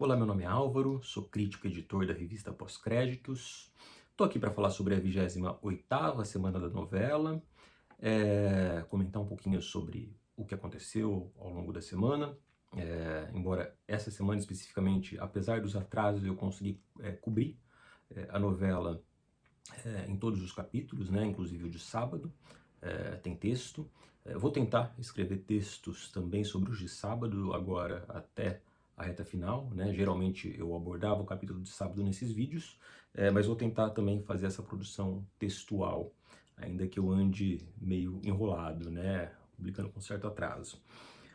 Olá, meu nome é Álvaro, sou crítico e editor da revista Pós-Créditos. Estou aqui para falar sobre a 28ª semana da novela, comentar um pouquinho sobre o que aconteceu ao longo da semana. Embora essa semana especificamente, apesar dos atrasos, eu consegui cobrir a novela em todos os capítulos, né, inclusive o de sábado. Tem texto. Vou tentar escrever textos também sobre os de sábado, agora até a reta final, né? Geralmente eu abordava o capítulo de sábado nesses vídeos, mas vou tentar também fazer essa produção textual, ainda que eu ande meio enrolado, né? Publicando com certo atraso.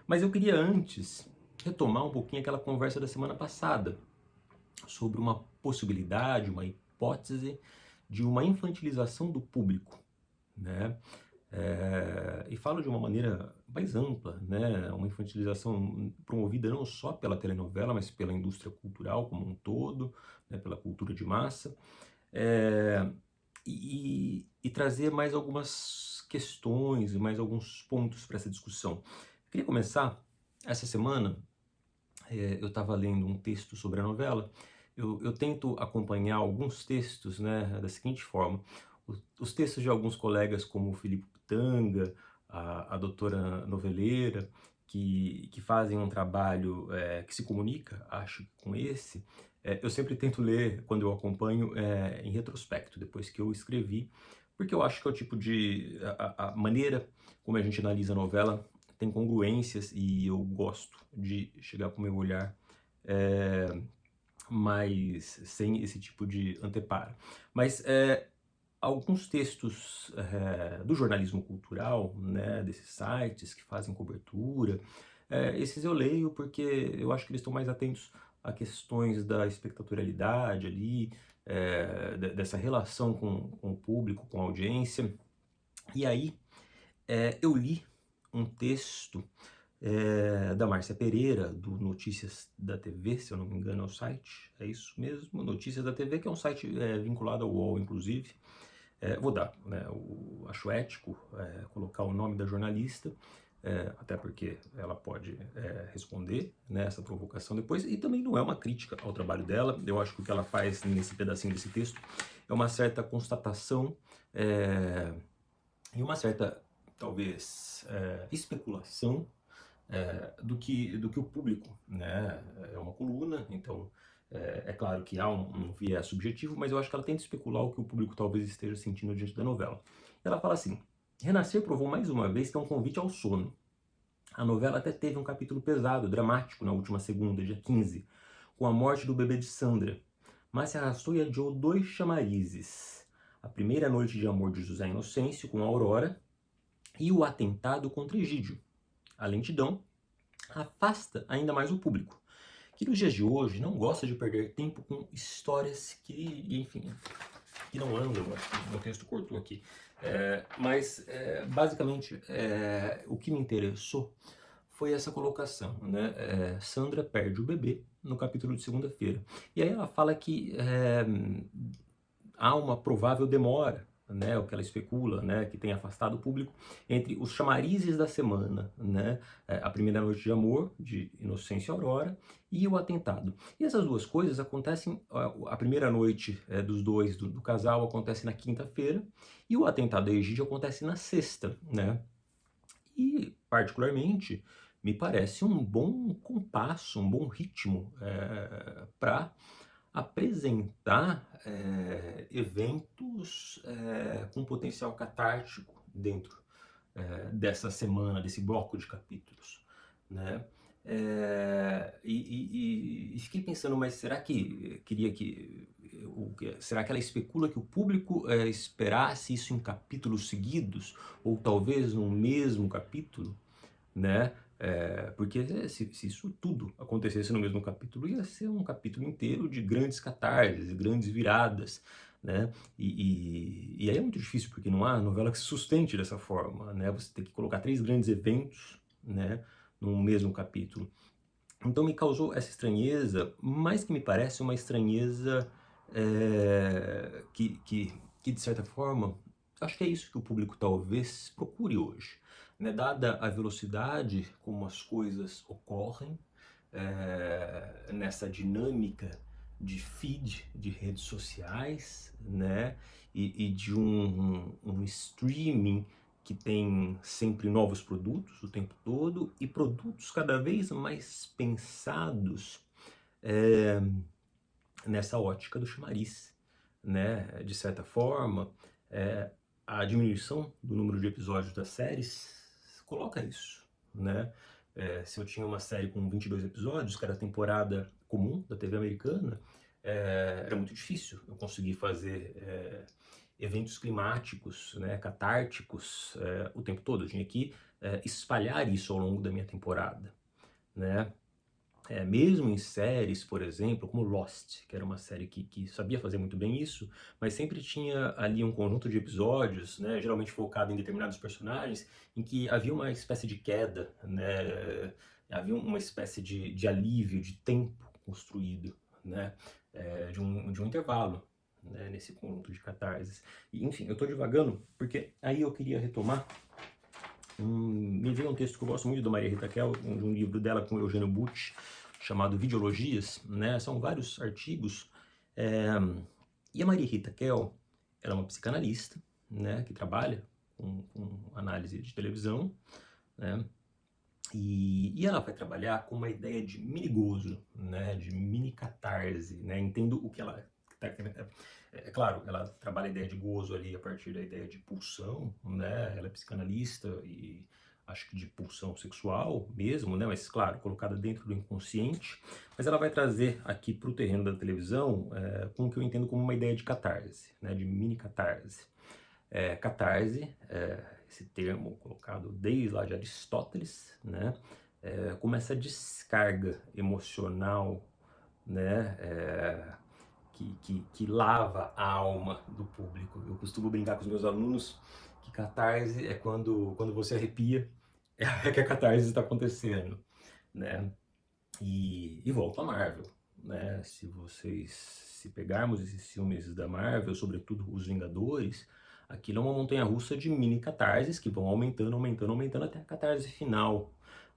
Mas eu queria antes retomar um pouquinho aquela conversa da semana passada, sobre uma possibilidade, uma hipótese de uma infantilização do público, né? E falo de uma maneira mais ampla, né? Uma infantilização promovida não só pela telenovela, mas pela indústria cultural como um todo, né? Pela cultura de massa, é, e trazer mais algumas questões e mais alguns pontos para essa discussão. Eu queria começar essa semana. Eu estava lendo um texto sobre a novela. Eu tento acompanhar alguns textos, né, da seguinte forma: os textos de alguns colegas, como o Felipe Pitanga, a doutora noveleira, que fazem um trabalho que se comunica, acho, com esse. Eu sempre tento ler, quando eu acompanho, em retrospecto, depois que eu escrevi, porque eu acho que é o tipo de... a maneira como a gente analisa a novela tem congruências, e eu gosto de chegar com o meu olhar, é, mas sem esse tipo de anteparo. Mas alguns textos do jornalismo cultural, né, desses sites que fazem cobertura, esses eu leio porque eu acho que eles estão mais atentos a questões da espectatorialidade ali, dessa relação com o público, com a audiência. E aí eu li um texto da Márcia Pereira, do Notícias da TV, se eu não me engano é o site, é isso mesmo, Notícias da TV, que é um site vinculado ao UOL, inclusive. Vou dar, né, acho ético colocar o nome da jornalista, até porque ela pode responder, né, essa provocação depois, e também não é uma crítica ao trabalho dela. Eu acho que o que ela faz nesse pedacinho desse texto é uma certa constatação e uma certa, talvez, especulação do que o público, né? É uma coluna, então é claro que há um viés subjetivo, mas eu acho que ela tenta especular o que o público talvez esteja sentindo diante da novela. Ela fala assim: Renascer provou mais uma vez que é um convite ao sono. A novela até teve um capítulo pesado, dramático, na última segunda, dia 15, com a morte do bebê de Sandra, mas se arrastou e adiou dois chamarizes: a primeira noite de amor de José Inocêncio com Aurora e o atentado contra Egídio. A lentidão afasta ainda mais o público, que nos dias de hoje não gosta de perder tempo com histórias que, enfim, que não andam. Meu texto cortou aqui. Mas, basicamente, o que me interessou foi essa colocação, né? Sandra perde o bebê no capítulo de segunda-feira. E aí ela fala que há uma provável demora, né, o que ela especula, né, que tem afastado o público, entre os chamarizes da semana, né, a primeira noite de amor, de Inocência e Aurora, e o atentado. E essas duas coisas acontecem, a primeira noite dos dois, do casal, acontece na quinta-feira, e o atentado a Egídio acontece na sexta, né. E, particularmente, me parece um bom compasso, um bom ritmo para apresentar eventos com potencial catártico dentro dessa semana, desse bloco de capítulos, né? E fiquei pensando, mas será que será que ela especula que o público esperasse isso em capítulos seguidos, ou talvez no mesmo capítulo, né? Porque se isso tudo acontecesse no mesmo capítulo, ia ser um capítulo inteiro de grandes catarses, grandes viradas, né? E aí é muito difícil, porque não há novela que se sustente dessa forma, né? Você tem que colocar três grandes eventos, né, num mesmo capítulo. Então me causou essa estranheza, mas que me parece uma estranheza que de certa forma, acho que é isso que o público talvez procure hoje, né? Dada a velocidade como as coisas ocorrem, nessa dinâmica de feed de redes sociais, né? E de um streaming que tem sempre novos produtos o tempo todo e produtos cada vez mais pensados é, nessa ótica do chamariz, né? De certa forma, a diminuição do número de episódios das séries coloca isso, né? Se eu tinha uma série com 22 episódios, cada temporada comum da TV americana, era muito difícil eu conseguir fazer eventos climáticos, né, catárticos o tempo todo. Eu tinha que espalhar isso ao longo da minha temporada, né? Mesmo em séries, por exemplo, como Lost, que era uma série que sabia fazer muito bem isso, mas sempre tinha ali um conjunto de episódios, né, geralmente focado em determinados personagens, em que havia uma espécie de queda, né, havia uma espécie de alívio, de tempo construído, né, de um intervalo, né, nesse conjunto de catarses. E, enfim, eu estou divagando porque aí eu queria retomar. Me veio um texto que eu gosto muito da Maria Rita Kell, de um livro dela com o Eugênio Bucci, chamado Videologias, né? São vários artigos. E a Maria Rita Kell, ela é uma psicanalista, né? Que trabalha com análise de televisão, né? E ela vai trabalhar com uma ideia de mini gozo, né? De mini catarse, né? Entendo o que ela... É claro, ela trabalha a ideia de gozo ali a partir da ideia de pulsão, né? Ela é psicanalista e acho que de pulsão sexual mesmo, né? Mas claro, colocada dentro do inconsciente. Mas ela vai trazer aqui para o terreno da televisão com o que eu entendo como uma ideia de catarse, né? De mini catarse. Catarse, esse termo colocado desde lá de Aristóteles, né? Como essa descarga emocional, né? Que lava a alma do público. Eu costumo brincar com os meus alunos que catarse é quando você arrepia, é que a catarse está acontecendo, né? E volto a Marvel, né? Se pegarmos esses filmes da Marvel, sobretudo os Vingadores, aquilo é uma montanha-russa de mini catarses que vão aumentando, aumentando, aumentando até a catarse final,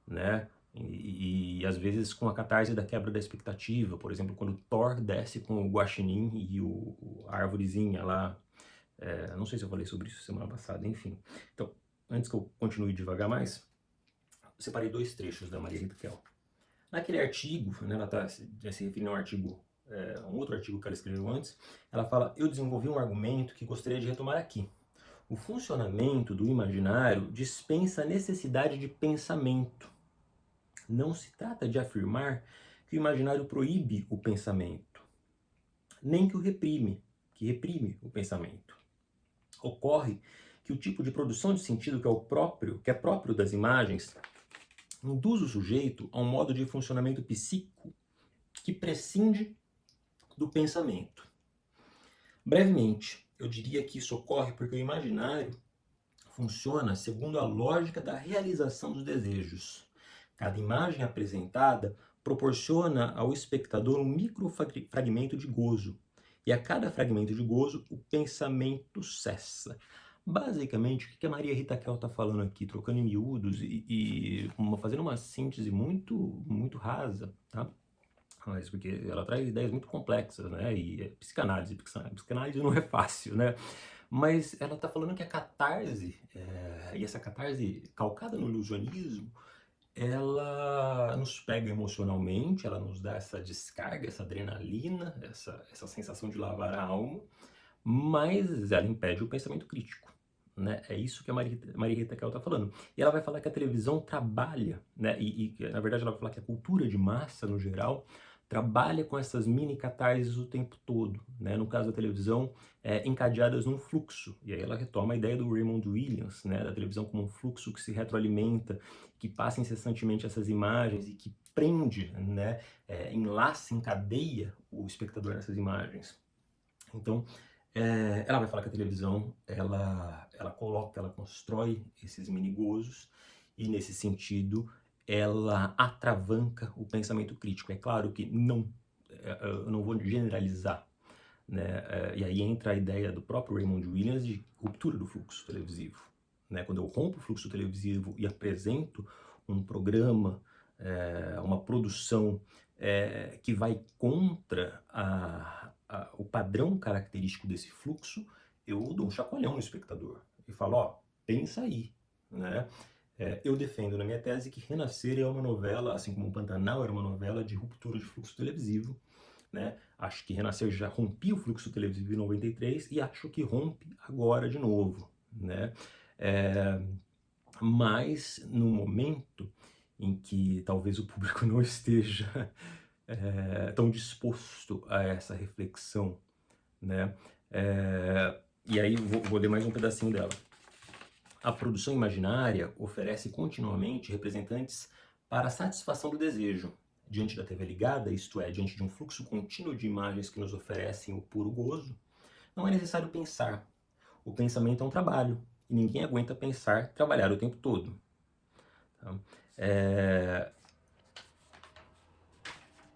né? E às vezes com a catarse da quebra da expectativa, por exemplo, quando Thor desce com o Guaxinim e a árvorezinha lá, não sei se eu falei sobre isso semana passada, enfim. Então, antes que eu continue devagar mais, eu separei dois trechos da Maria Rita Kell. Naquele artigo, né, ela está se referindo a um artigo, um outro artigo que ela escreveu antes, ela fala: eu desenvolvi um argumento que gostaria de retomar aqui. O funcionamento do imaginário dispensa a necessidade de pensamento. Não se trata de afirmar que o imaginário proíbe o pensamento, nem que reprime o pensamento. Ocorre que o tipo de produção de sentido que é próprio das imagens induz o sujeito a um modo de funcionamento psíquico que prescinde do pensamento. Brevemente, eu diria que isso ocorre porque o imaginário funciona segundo a lógica da realização dos desejos. Cada imagem apresentada proporciona ao espectador um microfragmento de gozo, e a cada fragmento de gozo o pensamento cessa. Basicamente, o que a Maria Rita Kell está falando aqui, trocando em miúdos e fazendo uma síntese muito, muito rasa, tá? Mas porque ela traz ideias muito complexas, né? E psicanálise não é fácil, né? Mas ela está falando que a catarse, e essa catarse calcada no ilusionismo, ela nos pega emocionalmente, ela nos dá essa descarga, essa adrenalina, essa sensação de lavar a alma, mas ela impede o pensamento crítico, né? É isso que a Maria Rita Kell está falando. E ela vai falar que a televisão trabalha, né? E na verdade ela vai falar que a cultura de massa, no geral, trabalha com essas mini catarses o tempo todo, né? No caso da televisão, encadeadas num fluxo. E aí ela retoma a ideia do Raymond Williams, né? Da televisão como um fluxo que se retroalimenta, que passa incessantemente essas imagens e que prende, né? Enlaça, encadeia o espectador nessas imagens. Então, ela vai falar que a televisão, ela constrói esses mini gozos e, nesse sentido, ela atravanca o pensamento crítico. É claro que eu não vou generalizar, né? E aí entra a ideia do próprio Raymond Williams de ruptura do fluxo televisivo, né? Quando eu rompo o fluxo televisivo e apresento um programa uma produção que vai contra o padrão característico desse fluxo, eu dou um chacoalhão no espectador e falo, ó, pensa aí, né? Eu defendo na minha tese que Renascer é uma novela, assim como Pantanal era uma novela de ruptura de fluxo televisivo, né? Acho que Renascer já rompia o fluxo televisivo em 93 e acho que rompe agora de novo, né? Mas no momento em que talvez o público não esteja tão disposto a essa reflexão, né? E aí vou ler mais um pedacinho dela. A produção imaginária oferece continuamente representantes para a satisfação do desejo. Diante da TV ligada, isto é, diante de um fluxo contínuo de imagens que nos oferecem o puro gozo, não é necessário pensar. O pensamento é um trabalho, e ninguém aguenta pensar, trabalhar o tempo todo. Tá?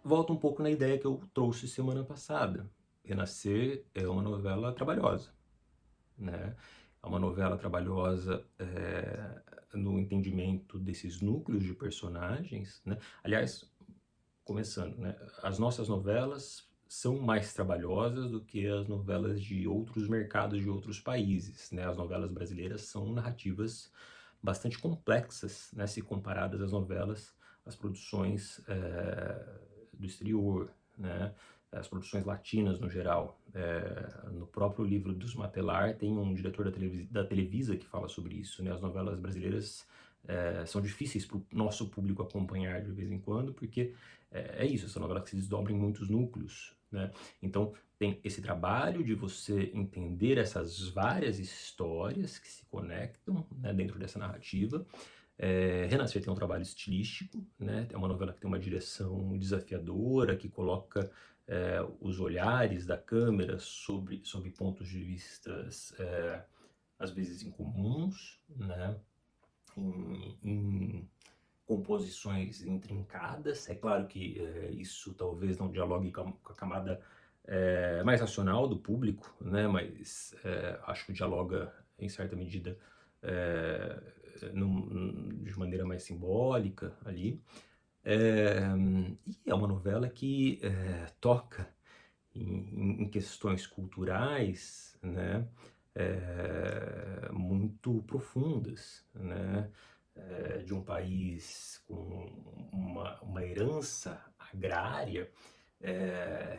Volta um pouco na ideia que eu trouxe semana passada. Renascer é uma novela trabalhosa, né? É uma novela trabalhosa no entendimento desses núcleos de personagens, né? Aliás, começando, né? As nossas novelas são mais trabalhosas do que as novelas de outros mercados de outros países, né? As novelas brasileiras são narrativas bastante complexas, né? Se comparadas às novelas, às produções do exterior, né? As produções latinas no geral. No próprio livro dos Matelar tem um diretor da Televisa que fala sobre isso, né? As novelas brasileiras são difíceis para o nosso público acompanhar de vez em quando, porque é isso, essa novela que se desdobra em muitos núcleos, né? Então tem esse trabalho de você entender essas várias histórias que se conectam, né, dentro dessa narrativa. Renascer tem um trabalho estilístico, né? É uma novela que tem uma direção desafiadora, que coloca os olhares da câmera sob pontos de vistas às vezes incomuns, né? Em composições intrincadas. É claro que isso talvez não dialogue com a camada mais racional do público, né? Mas acho que dialoga em certa medida de maneira mais simbólica ali. E é uma novela que toca em questões culturais, né? Muito profundas, né? De um país com uma herança agrária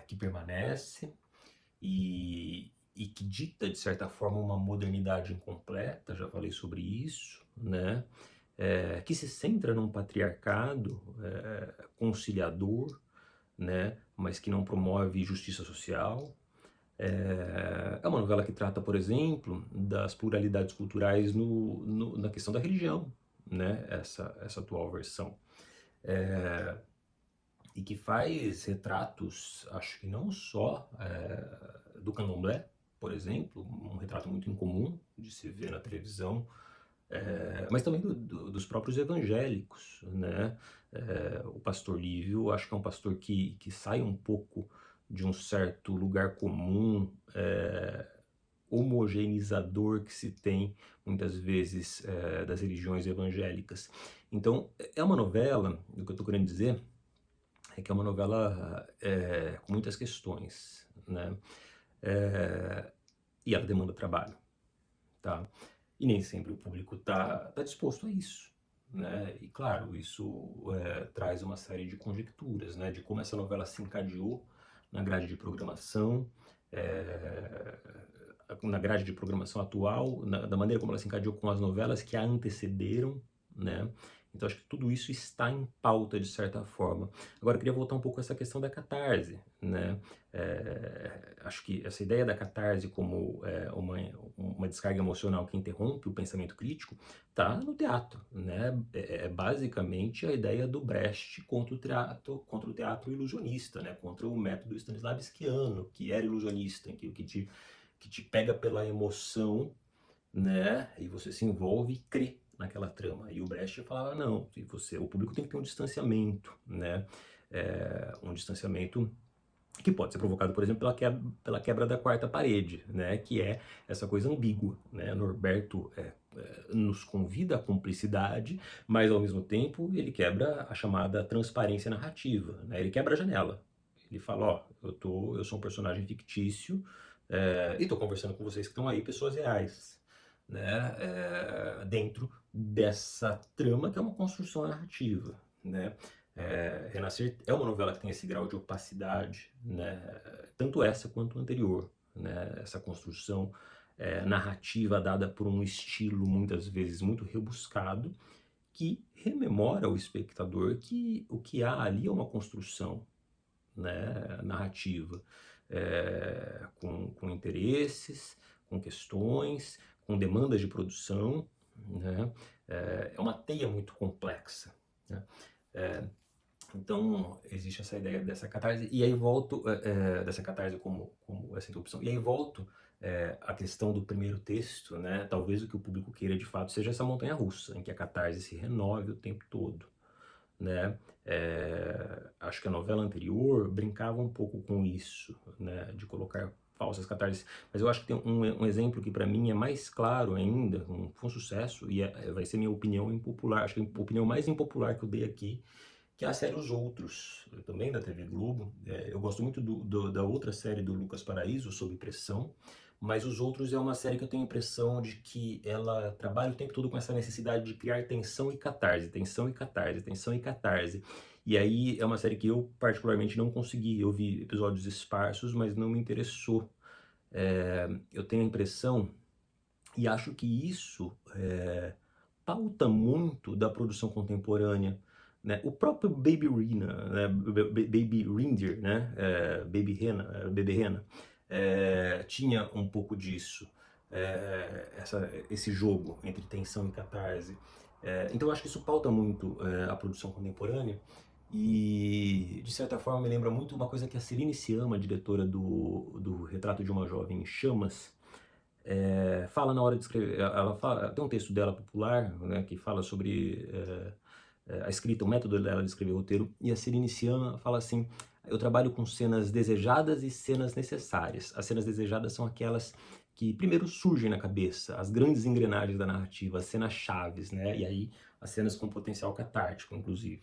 que permanece e que dita, de certa forma, uma modernidade incompleta, já falei sobre isso, né? Que se centra num patriarcado conciliador, né? Mas que não promove justiça social. É uma novela que trata, por exemplo, das pluralidades culturais na questão da religião, né? Essa atual versão. E que faz retratos, acho que não só do candomblé, por exemplo, um retrato muito incomum de se ver na televisão, mas também dos próprios evangélicos, né? O pastor Lívio, acho que é um pastor que sai um pouco de um certo lugar comum, homogeneizador que se tem muitas vezes das religiões evangélicas. Então, é uma novela, o que eu estou querendo dizer é que é uma novela com muitas questões, né? E ela demanda trabalho, tá? E nem sempre o público tá disposto a isso, né? E claro, isso traz uma série de conjecturas, né? De como essa novela se encadeou na grade de programação, na grade de programação atual, da maneira como ela se encadeou com as novelas que a antecederam, né? Então acho que tudo isso está em pauta de certa forma. Agora eu queria voltar um pouco a essa questão da catarse, né? Acho que essa ideia da catarse como uma descarga emocional que interrompe o pensamento crítico está no teatro, né? É basicamente a ideia do Brecht contra o teatro ilusionista, né? Contra o método stanislavskiano, que era ilusionista, que te pega pela emoção, né? E você se envolve e crê naquela trama. E o Brecht falava, não, o público tem que ter um distanciamento, né? Um distanciamento que pode ser provocado, por exemplo, pela quebra da quarta parede, né, que é essa coisa ambígua, né? Norberto nos convida à cumplicidade, mas ao mesmo tempo ele quebra a chamada transparência narrativa, né? Ele quebra a janela. Ele fala, ó, eu sou um personagem fictício e estou conversando com vocês que estão aí, pessoas reais, né? Dentro dessa trama que é uma construção narrativa, né? Renascer é uma novela que tem esse grau de opacidade, né? Tanto essa quanto a anterior, né? Essa construção narrativa dada por um estilo muitas vezes muito rebuscado que rememora ao espectador que o que há ali é uma construção, né, narrativa, com interesses, com questões, com demandas de produção, né? É uma teia muito complexa, né? Então, existe essa ideia dessa catarse, e aí volto, dessa catarse como essa interrupção, e aí volto à questão do primeiro texto, né? Talvez o que o público queira de fato seja essa montanha-russa, em que a catarse se renove o tempo todo, né? Acho que a novela anterior brincava um pouco com isso, né? De colocar falsas catarses, mas eu acho que tem um exemplo que para mim é mais claro ainda, foi um sucesso, e vai ser minha opinião impopular, acho que a opinião mais impopular que eu dei aqui, que é a série Os Outros, também da TV Globo. Eu gosto muito da outra série do Lucas Paraíso, Sob Pressão, mas Os Outros é uma série que eu tenho a impressão de que ela trabalha o tempo todo com essa necessidade de criar tensão e catarse, tensão e catarse, tensão e catarse. E aí é uma série que eu particularmente não consegui, eu vi episódios esparsos, mas não me interessou. Eu tenho a impressão, e acho que isso pauta muito da produção contemporânea, né? O próprio Baby Rena, né? Baby Reindeer, né? Baby Rena, Bebê Rena, tinha um pouco disso, esse jogo entre tensão e catarse. Então eu acho que isso pauta muito a produção contemporânea e, de certa forma, me lembra muito uma coisa que a Celine Sciamma, diretora do Retrato de uma Jovem em Chamas, fala na hora de escrever. Ela fala, tem um texto dela popular, né, que fala sobre a escrita, o método dela de escrever roteiro, e a Celine Sciamma fala assim: eu trabalho com cenas desejadas e cenas necessárias. As cenas desejadas são aquelas que primeiro surgem na cabeça, as grandes engrenagens da narrativa, as cenas chaves, né? E aí as cenas com potencial catártico, inclusive.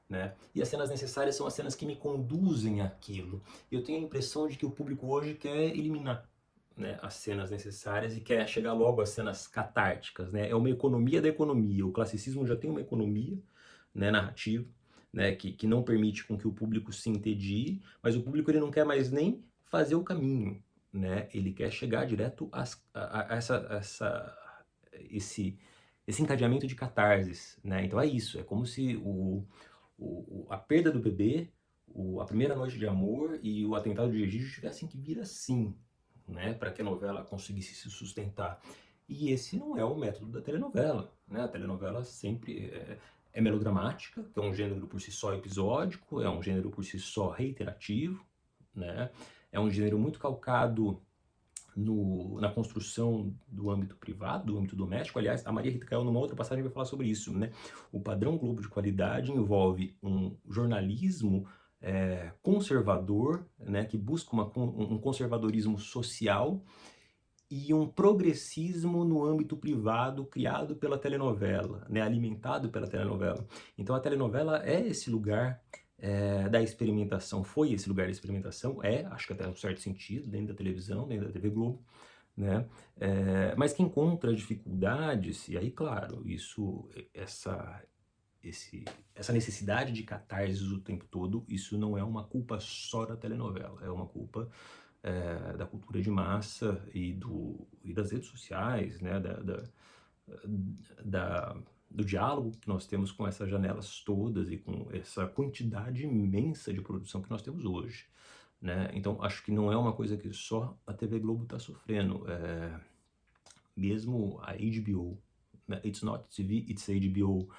Né? E as cenas necessárias são as cenas que me conduzem àquilo. Eu tenho a impressão de que o público hoje quer eliminar, né, as cenas necessárias e quer chegar logo às cenas catárticas, né? É uma economia da economia. O classicismo já tem uma economia, né, narrativa, né, que não permite com que o público se entedie, mas o público ele não quer mais nem fazer o caminho, né? Ele quer chegar direto a esse encadeamento de catarses, né? Então é isso, é como se a perda do bebê, a primeira noite de amor e o atentado de Egídio tivessem que vir assim, né, para que a novela conseguisse se sustentar. E esse não é o método da telenovela, né? A telenovela sempre é melodramática, que é um gênero por si só episódico, é um gênero por si só reiterativo, né? É um gênero muito calcado na construção do âmbito privado, do âmbito doméstico. Aliás, a Maria Rita Cael, numa outra passagem, vai falar sobre isso, né? O padrão Globo de qualidade envolve um jornalismo conservador, né, que busca um conservadorismo social e um progressismo no âmbito privado criado pela telenovela, né, alimentado pela telenovela. Então a telenovela é esse lugar da experimentação, foi esse lugar da experimentação, acho que até um certo sentido, dentro da televisão, dentro da TV Globo, né? Mas que encontra dificuldades, e aí, claro, essa necessidade de catarse o tempo todo, isso não é uma culpa só da telenovela, é uma culpa da cultura de massa e das redes sociais, né? Do diálogo que nós temos com essas janelas todas e com essa quantidade imensa de produção que nós temos hoje, né? Então, acho que não é uma coisa que só a TV Globo está sofrendo. Mesmo a HBO, né? It's not TV, it's HBO.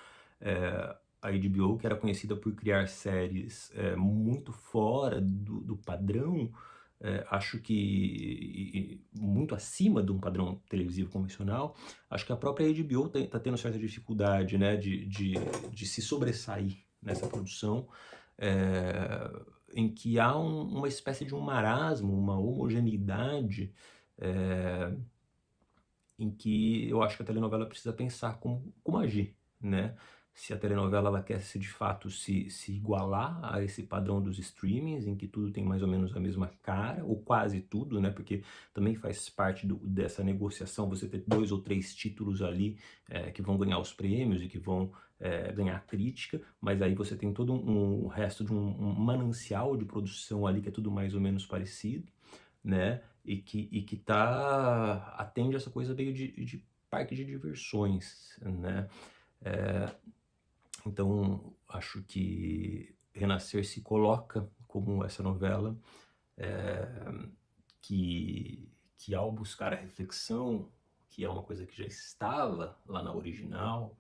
A HBO, que era conhecida por criar séries muito fora do padrão, acho que muito acima de um padrão televisivo convencional, acho que a própria HBO está tendo certa dificuldade, né, de se sobressair nessa produção, em que há uma espécie de um marasmo, uma homogeneidade, eh, em que eu acho que a telenovela precisa pensar como agir, né. Se a telenovela ela quer se de fato se igualar a esse padrão dos streamings, em que tudo tem mais ou menos a mesma cara, ou quase tudo, né, porque também faz parte dessa negociação você ter 2 ou 3 títulos ali, que vão ganhar os prêmios e que vão, ganhar crítica, mas aí você tem todo o resto de um manancial de produção ali que é tudo mais ou menos parecido, né, e que atende essa coisa meio de parque de diversões, né. Eh, então acho que Renascer se coloca como essa novela, eh, que ao buscar a reflexão, que é uma coisa que já estava lá na original,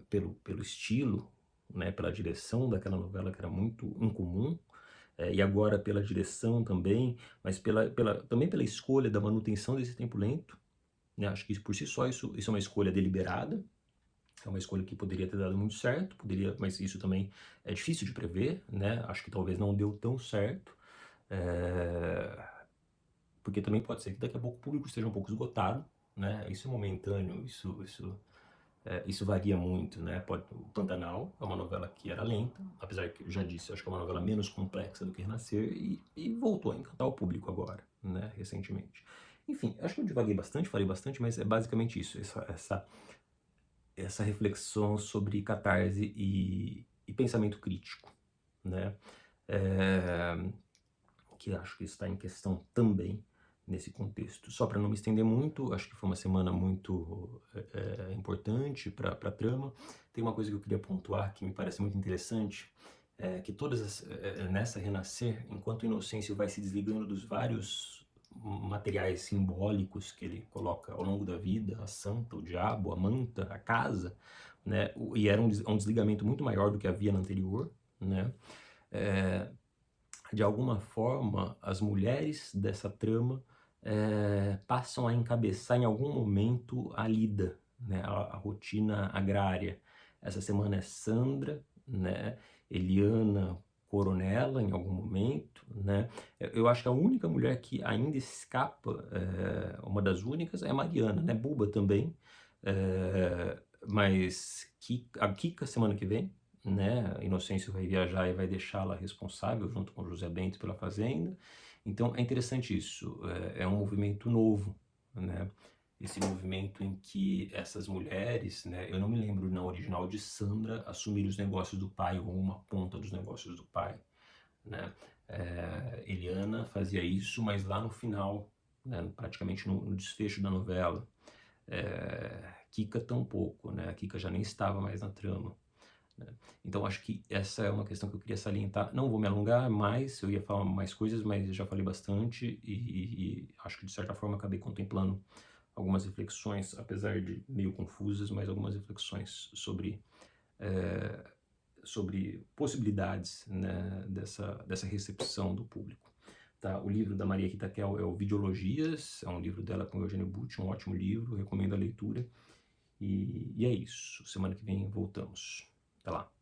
pelo estilo, né, pela direção daquela novela que era muito incomum, e agora pela direção também, mas também pela escolha da manutenção desse tempo lento, né, acho que isso por si só isso é uma escolha deliberada, é uma escolha que poderia ter dado muito certo, poderia, mas isso também é difícil de prever, né, acho que talvez não deu tão certo, eh, porque também pode ser que daqui a pouco o público esteja um pouco esgotado, né, isso é momentâneo, isso varia muito, né? O Pantanal é uma novela que era lenta, apesar que eu já disse, eu acho que é uma novela menos complexa do que Renascer e voltou a encantar o público agora, né? Recentemente. Enfim, acho que eu divaguei bastante, falei bastante, mas é basicamente isso, essa reflexão sobre catarse e pensamento crítico, né? É, que acho que está em questão também nesse contexto. Só para não me estender muito, acho que foi uma semana muito importante para a trama. Tem uma coisa que eu queria pontuar que me parece muito interessante, que nessa Renascer, enquanto o Inocêncio vai se desligando dos vários materiais simbólicos que ele coloca ao longo da vida, a santa, o diabo, a manta, a casa, né, e era um desligamento muito maior do que havia no anterior, né, é, de alguma forma, as mulheres dessa trama passam a encabeçar em algum momento a lida, né, a rotina agrária. Essa semana é Sandra, né, Eliana Coronela em algum momento, né. Eu acho que a única mulher que ainda escapa, uma das únicas, é Mariana, né, Buba também, mas a Kika semana que vem, né? Inocêncio vai viajar e vai deixá-la responsável junto com José Bento pela fazenda. Então é interessante isso, é um movimento novo, né? Esse movimento em que essas mulheres, né? Eu não me lembro na original de Sandra assumir os negócios do pai ou uma ponta dos negócios do pai, né? Eliana fazia isso, mas lá no final, né? Praticamente no desfecho da novela. Kika tampouco, né? A Kika já nem estava mais na trama, né? Então acho que essa é uma questão que eu queria salientar. Não vou me alongar mais, eu ia falar mais coisas, mas já falei bastante e acho que de certa forma acabei contemplando algumas reflexões, apesar de meio confusas, mas algumas reflexões eh, sobre possibilidades, né, dessa recepção do público. Tá? O livro da Maria Rita Kell é o Videologias, é um livro dela com o Eugênio Butti, um ótimo livro, recomendo a leitura. E é isso. Semana que vem voltamos. Até lá.